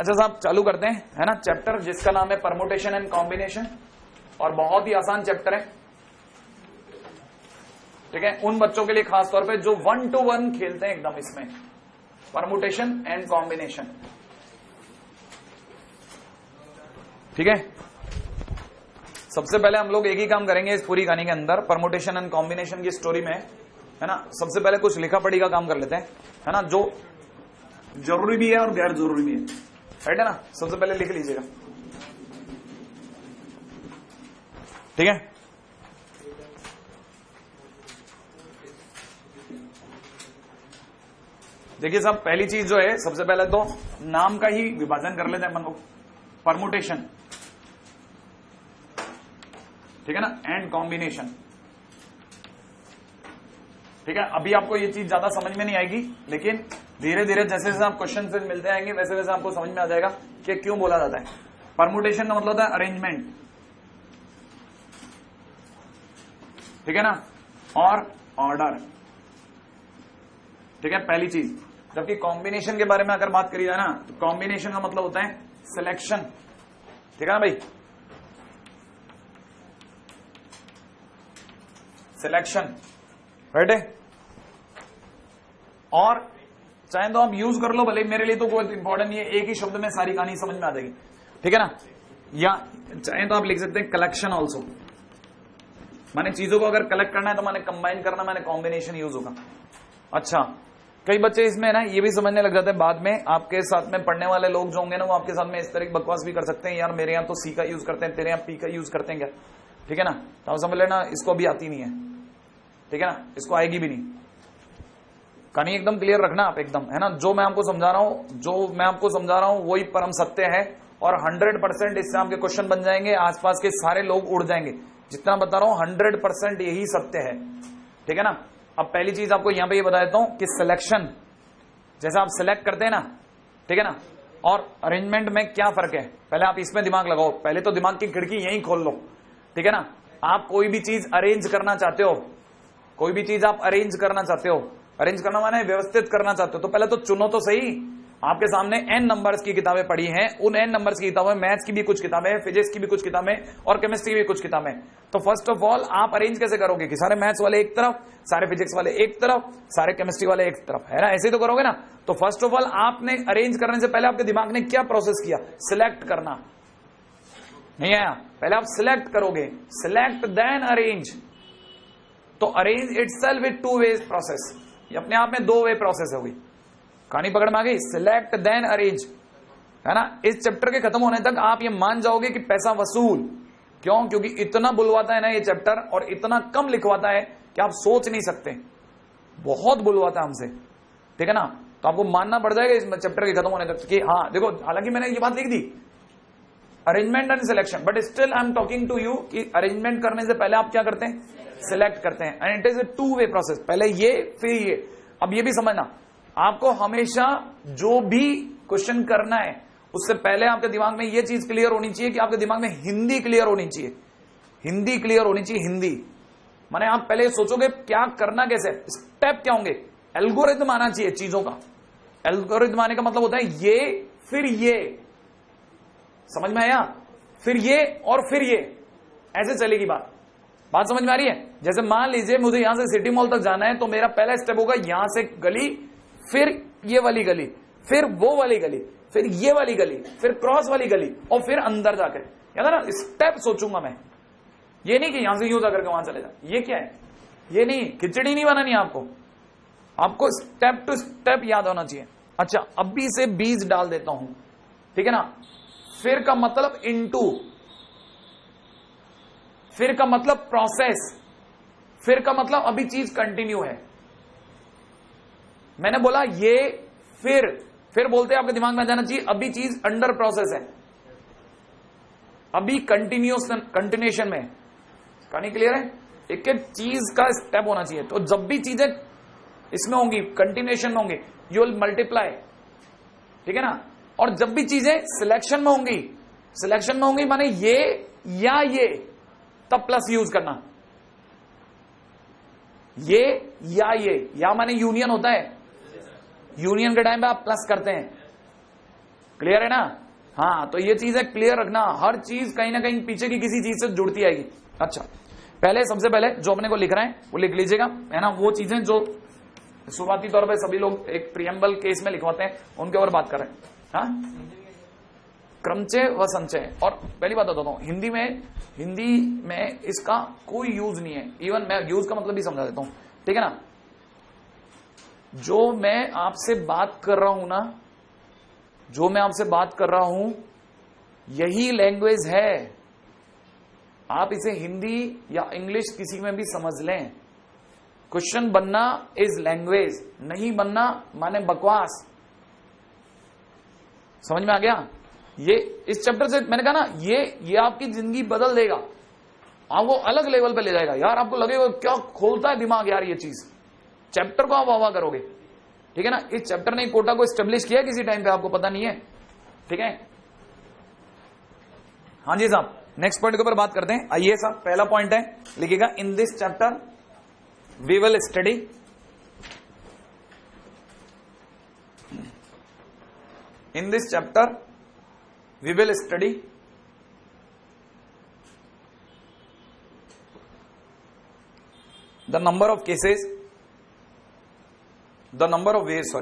अच्छा साहब चालू करते हैं, है ना, चैप्टर जिसका नाम है परमुटेशन एंड कॉम्बिनेशन, और बहुत ही आसान चैप्टर है, ठीक है, उन बच्चों के लिए खास तौर पे जो 1 to 1 खेलते हैं एकदम इसमें, परमुटेशन एंड कॉम्बिनेशन, ठीक है। सबसे पहले हम लोग एक ही काम करेंगे इस पूरी कहानी के अंदर, परमुटेशन एंड कॉम्बिनेशन की स्टोरी में, है ना। सबसे पहले कुछ लिखा पढ़ी का काम कर लेते हैं, है ना, जो जरूरी भी है और गैर जरूरी भी है, राइट है ना। सबसे पहले लिख लीजिएगा, ठीक है। देखिए साहब, पहली चीज जो है, सबसे पहले तो नाम का ही विभाजन कर लेते हैं अपन लोग, परमुटेशन, ठीक है ना, एंड कॉम्बिनेशन, ठीक है। अभी आपको ये चीज ज्यादा समझ में नहीं आएगी, लेकिन धीरे धीरे जैसे जैसे आप क्वेश्चन से मिलते आएंगे वैसे वैसे आपको समझ में आ जाएगा कि क्यों बोला जाता है। परमुटेशन का मतलब होता है अरेंजमेंट, ठीक है ना, और ऑर्डर, ठीक है, पहली चीज। जबकि कॉम्बिनेशन के बारे में अगर बात करी जाए ना, तो कॉम्बिनेशन का मतलब होता है सिलेक्शन, ठीक है ना भाई, सिलेक्शन, राइट है। और चाहे तो आप यूज कर लो, भले मेरे लिए तो कोई इंपॉर्टेंट नहीं है, एक ही शब्द में सारी कहानी समझ में आ जाएगी, ठीक है ना। या चाहे तो आप लिख सकते हैं कलेक्शन ऑल्सो, माने चीजों को अगर कलेक्ट करना है तो माने कंबाइन करना, माने कॉम्बिनेशन यूज होगा। अच्छा, कई बच्चे इसमें ना ये भी समझने लग जाते हैं बाद में, आपके साथ में पढ़ने वाले लोग जो होंगे ना, वो आपके साथ में इस तरह की बकवास भी कर सकते हैं, यार मेरे यहाँ तो सी का यूज करते हैं, तेरे यहाँ पी का यूज करते हैं क्या, ठीक है ना। तो समझ लेना इसको अभी आती नहीं है, ठीक है ना, इसको आएगी भी नहीं। कहानी एकदम क्लियर रखना आप एकदम, है ना। जो मैं आपको समझा रहा हूं वही परम सत्य है, और 100% इससे आपके क्वेश्चन बन जाएंगे, आसपास के सारे लोग उड़ जाएंगे। जितना बता रहा हूं 100% यही सत्य है, ठीक है ना। अब पहली चीज आपको यहां पे ये बता देता हूं कि सिलेक्शन, जैसे आप सिलेक्ट करते हैं ना, ठीक है ना, और अरेंजमेंट में क्या फर्क है, पहले आप इसमें दिमाग लगाओ, पहले तो दिमाग की खिड़की यहीं खोल लो, ठीक है ना। आप कोई भी चीज अरेंज करना चाहते हो, कोई भी चीज आप अरेंज करना चाहते हो, अरेंज करना माने व्यवस्थित करना चाहते हो, तो पहले तो चुनो तो सही। आपके सामने n नंबर्स की किताबें पड़ी हैं, उन n नंबर्स की किताबें, मैथ्स की भी कुछ किताबें, फिजिक्स की भी कुछ किताबें, और केमिस्ट्री की भी कुछ किताबें। तो फर्स्ट ऑफ ऑल आप अरेंज कैसे करोगे कि सारे मैथ्स वाले एक तरफ, सारे फिजिक्स वाले एक तरफ, सारे केमिस्ट्री वाले एक तरफ, है ना, ऐसे ही तो करोगे ना। तो फर्स्ट ऑफ ऑल आपने अरेंज करने से पहले आपके दिमाग ने क्या प्रोसेस किया, सिलेक्ट करना, नहीं आया, पहले आप सिलेक्ट करोगे, सिलेक्ट देन अरेंज। तो arrange itself with 2 way process, ये अपने आप में 2 वे प्रोसेस होगी। कहानी पकड़ में आ गई, सिलेक्ट देन अरेंज, है ना। इस चैप्टर के खत्म होने तक आप ये मान जाओगे कि पैसा वसूल, क्यों, क्योंकि इतना बुलवाता है ना ये चैप्टर, और इतना कम लिखवाता है कि आप सोच नहीं सकते, बहुत बुलवाता है हमसे, ठीक है ना। तो आपको मानना पड़ जाएगा इस चैप्टर के खत्म होने तक कि हाँ देखो, हालांकि मैंने ये बात लिख दी arrangement and selection, but still I am talking to you कि अरेंजमेंट करने से पहले आप क्या करते हैं, सिलेक्ट करते हैं, and it is a 2 way process, पहले ये फिर ये। अब ये भी समझना, आपको हमेशा जो भी क्वेश्चन करना है उससे पहले आपके दिमाग में ये चीज क्लियर होनी चाहिए कि आपके दिमाग में हिंदी क्लियर होनी चाहिए, हिंदी क्लियर होनी चाहिए, हिंदी माने आप पहले सोचोगे क्या करना, कैसे स्टेप क्या होंगे, एल्गोरिथम आना चाहिए चीजों का। एल्गोरिथम आने का मतलब होता है ये फिर ये, समझ में आया, फिर ये और फिर ये, ऐसे चलेगी बात समझ में आ रही है। जैसे मान लीजिए मुझे यहां से सिटी मॉल तक जाना है, तो मेरा पहला स्टेप होगा यहां से गली, फिर ये वाली गली, फिर वो वाली गली, फिर ये वाली गली, फिर क्रॉस वाली गली, और फिर अंदर जाकर, याद है ना, स्टेप सोचूंगा मैं। ये नहीं कि यहां से यूं जाकर के वहां चले जा, ये क्या है, ये नहीं, खिचड़ी नहीं बनानी आपको स्टेप टू स्टेप याद होना चाहिए। अच्छा, अभी से बीज डाल देता हूं, ठीक है ना। फिर का मतलब इनटू, फिर का मतलब प्रोसेस, फिर का मतलब अभी चीज कंटिन्यू है। मैंने बोला ये फिर बोलते हैं आपके दिमाग में आ जाना चाहिए अभी चीज अंडर प्रोसेस है, अभी कंटिन्यूएशन में। कहानी क्लियर है, एक एक चीज का स्टेप होना चाहिए। तो जब भी चीजें इसमें होंगी, कंटिन्यूएशन में होंगी, यू विल मल्टीप्लाई, ठीक है ना। और जब भी चीजें सिलेक्शन में होंगी माने ये या ये, तब प्लस यूज करना, ये या माने यूनियन होता है, यूनियन के टाइम पे आप प्लस करते हैं, क्लियर है ना? हाँ, तो ये चीज है, क्लियर रखना, हर चीज कहीं ना कहीं पीछे की किसी चीज से जुड़ती आएगी। अच्छा, पहले सबसे पहले जो अपने को लिख रहे हैं वो लिख लीजिएगा, है ना, वो चीजें जो शुरुआती तौर पे सभी लोग एक प्रियम्बल केस में लिखवाते हैं उनके ऊपर बात कर रहे हैं। हाँ, क्रमचय व संचय। और पहली बात बताता हूं, हिंदी में इसका कोई यूज नहीं है, इवन मैं यूज का मतलब भी समझा देता हूं, ठीक है ना। जो मैं आपसे बात कर रहा हूं ना, जो मैं आपसे बात कर रहा हूं, यही लैंग्वेज है। आप इसे हिंदी या इंग्लिश किसी में भी समझ लें। क्वेश्चन बनना इज लैंग्वेज, नहीं बनना माने बकवास। समझ में आ गया? ये इस चैप्टर से मैंने कहा ना, ये आपकी जिंदगी बदल देगा, आपको अलग लेवल पे ले जाएगा यार। आपको लगेगा क्या खोलता है दिमाग यार ये चीज, चैप्टर को आप वाह करोगे, ठीक है ना। इस चैप्टर ने कोटा को एस्टेब्लिश किया किसी टाइम पे, आपको पता नहीं है, ठीक है। हाँ जी साहब, नेक्स्ट पॉइंट के ऊपर बात करते हैं। आइए साहब, पहला पॉइंट है, लिखिएगा, in this chapter we will study in this chapter we will study the number of cases, the number of ways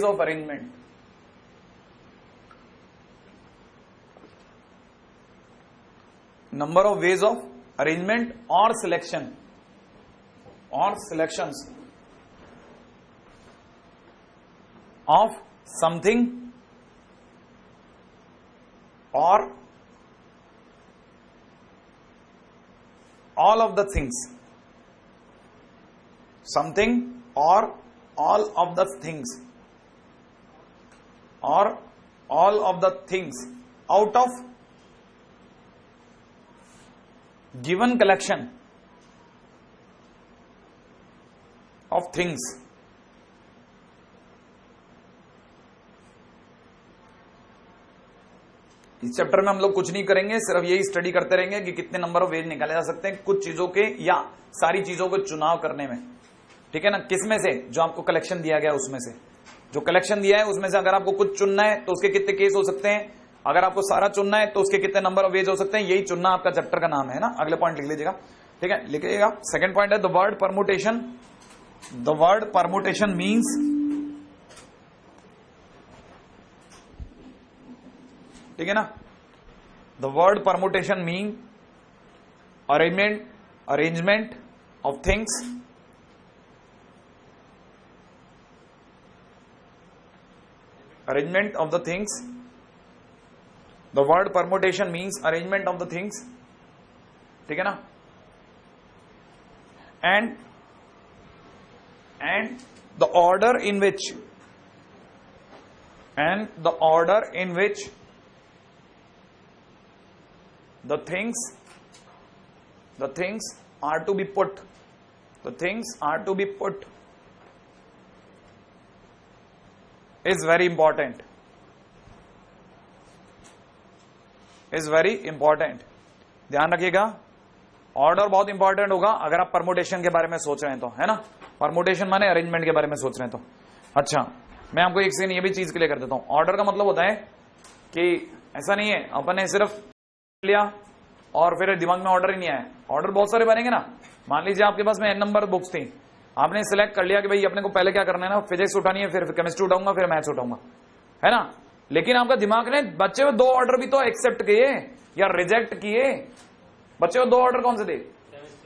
of arrangement, number of ways of arrangement or selection or selections of something or all of the things, something or all of the things, or all of the things out of given collection of things. इस chapter में हम लोग कुछ नहीं करेंगे, सिर्फ यही study करते रहेंगे कि कितने नंबर ऑफ वेज निकाले जा सकते हैं कुछ चीजों के या सारी चीजों को चुनाव करने में, ठीक है ना। किसमें से? जो आपको कलेक्शन दिया गया उसमें से, जो कलेक्शन दिया है उसमें से अगर आपको कुछ चुनना है तो उसके कितने केस हो सकते हैं, अगर आपको सारा चुनना है तो उसके कितने नंबर ऑफ वेज हो सकते हैं, यही चुनना आपका चैप्टर का नाम है ना। अगले पॉइंट लिख लीजिएगा, ठीक है, लिखिएगा। सेकंड पॉइंट है the word permutation. The word permutation means, ठीक है ना, the word permutation mean arrangement of things, arrangement of the things. The word permutation means arrangement of the things, ठीक है ना। and the order in which the things are to be put, is very important, ध्यान रखिएगा। Order बहुत important होगा अगर आप permutation के बारे में सोच रहे हैं तो, है ना। परमुटेशन माने अरेंजमेंट के बारे में सोच रहे हैं तो। अच्छा, मैं आपको एक सेकंड ये भी चीज क्लियर कर देता हूं। ऑर्डर का मतलब होता है कि ऐसा नहीं है अपन ने सिर्फ लिया और फिर दिमाग में ऑर्डर ही नहीं आया। ऑर्डर बहुत सारे बनेंगे ना। मान लीजिए आपके पास में n नंबर बुक्स थी, आपने सिलेक्ट कर लिया कि भाई अपने को पहले क्या करना है ना, फिजिक्स उठानी है, फिर केमिस्ट्री उठाऊंगा, फिर मैथ्स उठाऊंगा, है ना। लेकिन आपका दिमाग ने बच्चे में 2 ऑर्डर भी तो एक्सेप्ट किए या रिजेक्ट किए। बच्चे को 2 ऑर्डर कौन से थे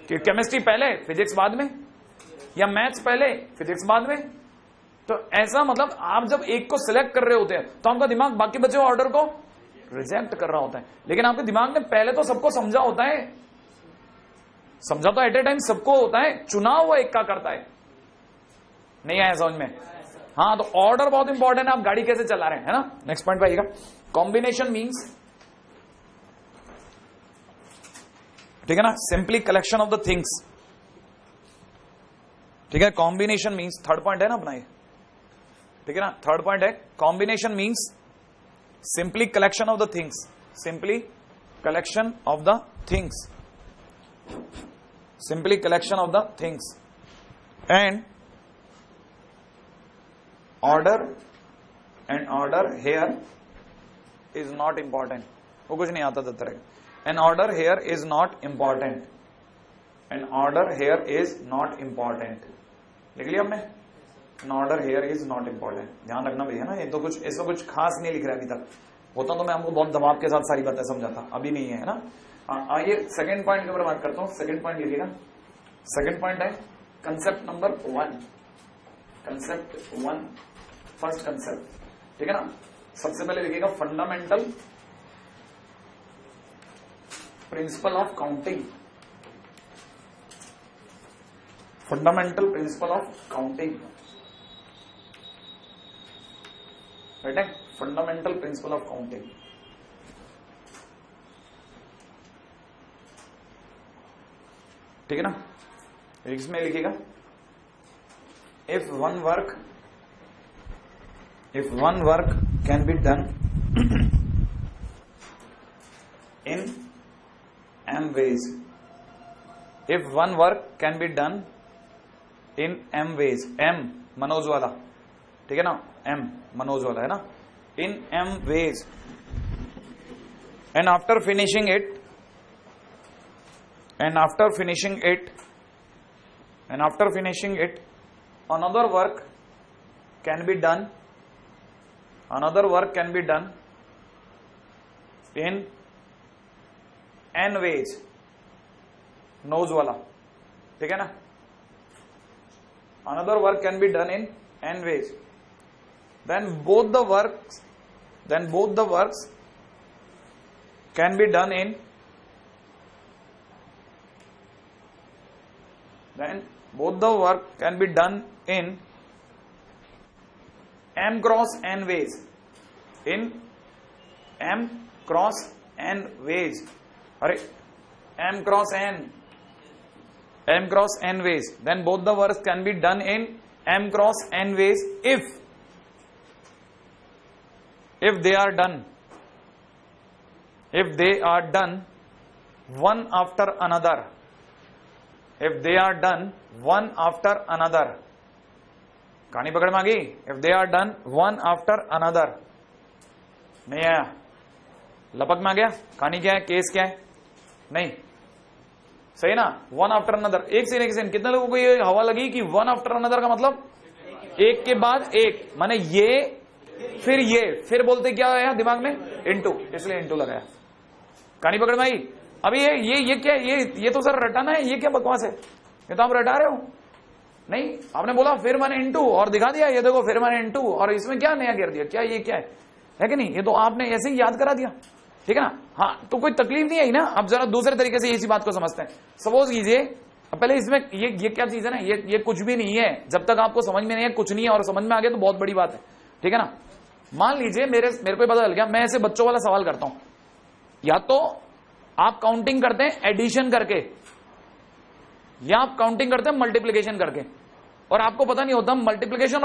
कि केमिस्ट्री पहले फिजिक्स बाद में, या मैथ्स पहले फिजिक्स बाद में। तो ऐसा मतलब आप जब एक को सिलेक्ट कर रहे होते हैं तो आपका दिमाग बाकी बचे हुए ऑर्डर को रिजेक्ट कर रहा होता है। लेकिन आपके दिमाग ने पहले तो सबको समझा होता है, समझा तो एट ए टाइम सबको होता है, चुनाव वो एक का करता है। नहीं आया समझ में? हाँ, तो ऑर्डर बहुत इंपॉर्टेंट है। आप गाड़ी कैसे चला रहे हैं, है ना। नेक्स्ट पॉइंट पे आइएगा। कॉम्बिनेशन मीन्स, ठीक है ना, simply collection of the things, ठीक है। कॉम्बिनेशन मीन्स, थर्ड पॉइंट है ना अपना ये, ठीक है ना। थर्ड पॉइंट है combination means simply collection of the things, simply collection of the things, simply collection of the things, and an order here is not important, वो कुछ नहीं आता दत्तर। An order here is not important, an order here is not important, लिख लिया हमने। An order here is not important, ध्यान रखना भैया ना, ये तो कुछ ऐसा कुछ खास नहीं लिख रहा है अभी तक, होता तो मैं हमको बहुत दबाव के साथ सारी बातें समझाता, अभी नहीं है ना। आइए सेकंड पॉइंट के ऊपर बात करता हूं। सेकंड पॉइंट लिखिएगा, सेकंड पॉइंट है concept number 1, concept 1, first concept, ठीक है ना। सबसे पहले लिखिएगा fundamental principle of counting, fundamental principle of counting, right है, फंडामेंटल प्रिंसिपल ऑफ काउंटिंग। ठीक है ना, इसमें लिखिएगा if one work can be done in m ways, if one work can be done in m ways, m Manoj वाला, ठीक है ना, m मनोज वाला है ना, in m ways, and after finishing it another work can be done in n ways, नोज वाला, ठीक है ना, another work can be done in n ways, then both the works can be done in m cross n ways, in m cross n ways, अरे m cross n ways, then both the works can be done in m cross n ways if they are done one after another, if they are done one after another, कहानी पकड़ में आ गई, if they are done one after another, नहीं आया, लपक में आ गया, कहानी क्या है, केस क्या है, नहीं सही ना, वन आफ्टर अनदर, एक सेकंड, कितने लोगों को ये हवा लगी कि वन आफ्टर अनदर का मतलब एक के बाद एक, माने ये फिर बोलते क्या आया दिमाग में, इनटू, इसलिए इनटू लगाया, कहानी पकड़ में आई। अभी ये क्या है, ये तो सर रटाना है, ये क्या बकवास है, ये तो आप रटा रहे हो, नहीं आपने बोला फिर मैंने इनटू और दिखा दिया, ये देखो फिर मैंने इनटू, और इसमें क्या नया कर दिया, क्या ये क्या है कि नहीं, ये तो आपने ऐसे ही याद करा दिया, ठीक है ना। हाँ तो कोई तकलीफ नहीं आई ना। अब जरा दूसरे तरीके से इसी बात को समझते हैं। सपोज कीजिए पहले इसमें ये क्या चीज है ना, ये कुछ भी नहीं है, जब तक आपको समझ में नहीं है कुछ नहीं है, और समझ में आ गया तो बहुत बड़ी बात है, ठीक है ना। मान लीजिए मेरे को पता चल गया, मैं ऐसे बच्चों वाला सवाल करता हूं, या तो आप काउंटिंग करते हैं एडिशन करके, या आप काउंटिंग करते हैं मल्टीप्लीकेशन करके, और आपको पता नहीं होता मल्टीप्लीकेशन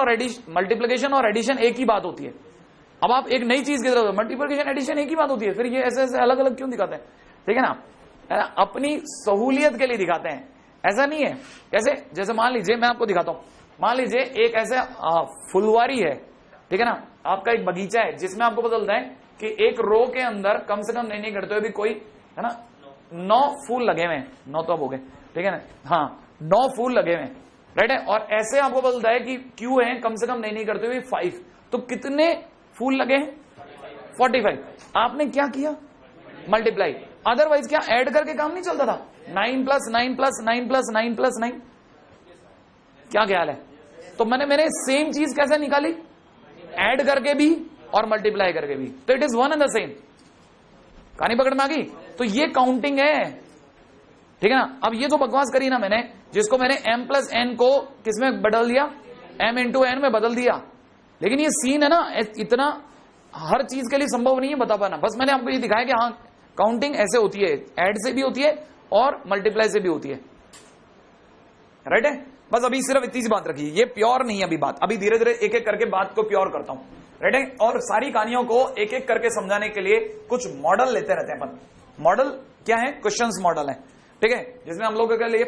और एडिशन एक ही बात होती है। अब आप एक नई चीज की तरफ, मल्टीप्लिकेशन एडिशन एक ही बात होती है, फिर ये ऐसे अलग अलग क्यों दिखाते हैं, ठीक है ना, अपनी सहूलियत के लिए दिखाते हैं, ऐसा नहीं है। जैसे मान लीजिए मैं आपको दिखाता हूं, मान लीजिए एक ऐसे फुलवारी है, ठीक है ना, आपका एक बगीचा है जिसमें आपको पता चलता है कि एक रो के अंदर कम से कम नहीं करते हुए भी कोई है ना 9 फूल लगे हुए हैं, 9 तो अब हो गए, ठीक है ना, हाँ 9 फूल लगे हुए हैं, राइट है, और ऐसे आपको पता चलता है कि क्यों है कम से कम नहीं करते हुए 5, तो कितने फूल लगे हैं 45। आपने क्या किया, मल्टीप्लाई, अदरवाइज क्या ऐड करके काम नहीं चलता था, 9 + 9 + 9 + 9 + 9, क्या ख्याल है। तो मैंने सेम चीज कैसे निकाली, ऐड करके भी और मल्टीप्लाई करके भी, तो it is one and the same, कहानी पकड़ में आ गई। तो ये काउंटिंग है, ठीक है ना। अब ये जो बकवास करी ना मैंने, जिसको मैंने m + n को किसमें बदल दिया, m × n में बदल दिया, लेकिन ये सीन है ना, इतना हर चीज के लिए संभव नहीं है बता पाना, बस मैंने आपको ये दिखाया कि हाँ काउंटिंग ऐसे होती है, ऐड से भी होती है और मल्टीप्लाई से भी होती है, राइट है। बस अभी सिर्फ इतनी सी बात रखिए, ये प्योर नहीं है अभी बात, अभी धीरे धीरे एक एक करके बात को प्योर करता हूं, राइट है। और सारी कहानियों को एक एक करके समझाने के लिए कुछ मॉडल लेते रहते हैं अपन। मॉडल क्या है, क्वेश्चंस मॉडल है, ठीक है, जिसमें हम लोगों के लिए